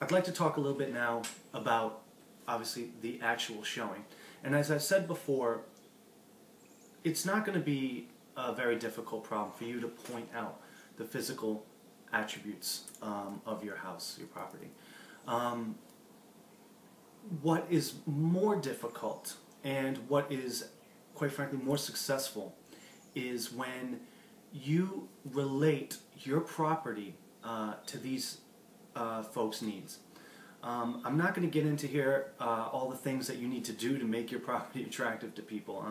I'd like to talk a little bit now about, obviously, the actual showing. And as I said before, it's not going to be a very difficult problem for you to point out the physical attributes of your house, your property. What is more difficult and what is, quite frankly, more successful is when you relate your property to these folks' needs. I'm not going to get into here all the things that you need to do to make your property attractive to people.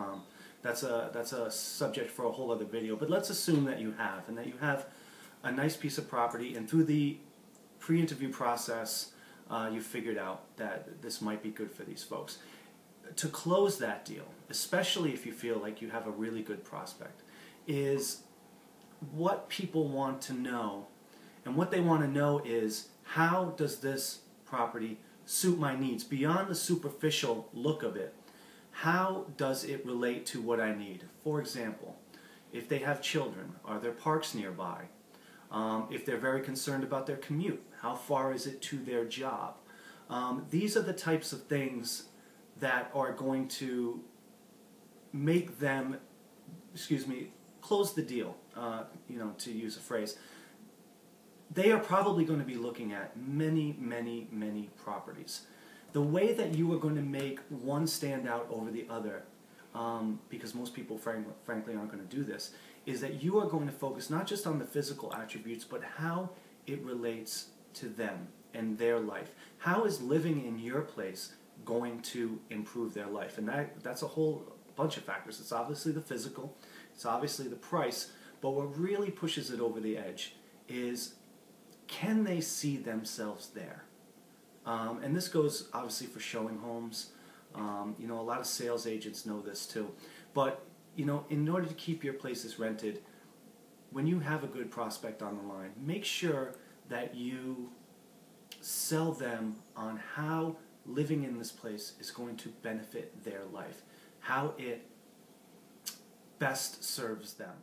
That's a subject for a whole other video. But let's assume that you have, and that you have a nice piece of property, and through the pre-interview process, you figured out that this might be good for these folks. To close that deal, especially if you feel like you have a really good prospect, is what people want to know. And what they want to know is, how does this property suit my needs? Beyond the superficial look of it, how does it relate to what I need? For example, if they have children, are there parks nearby? If they're very concerned about their commute, how far is it to their job? These are the types of things that are going to make them, close the deal, to use a phrase. They are probably going to be looking at many, many, many properties. The way that you are going to make one stand out over the other, because most people frankly aren't going to do this, is that you are going to focus not just on the physical attributes, but how it relates to them and their life. How is living in your place going to improve their life? And that's a whole bunch of factors. It's obviously the physical, it's obviously the price, but what really pushes it over the edge is, can they see themselves there? And this goes obviously for showing homes. A lot of sales agents know this too. But in order to keep your places rented, when you have a good prospect on the line, make sure that you sell them on how living in this place is going to benefit their life, how it best serves them.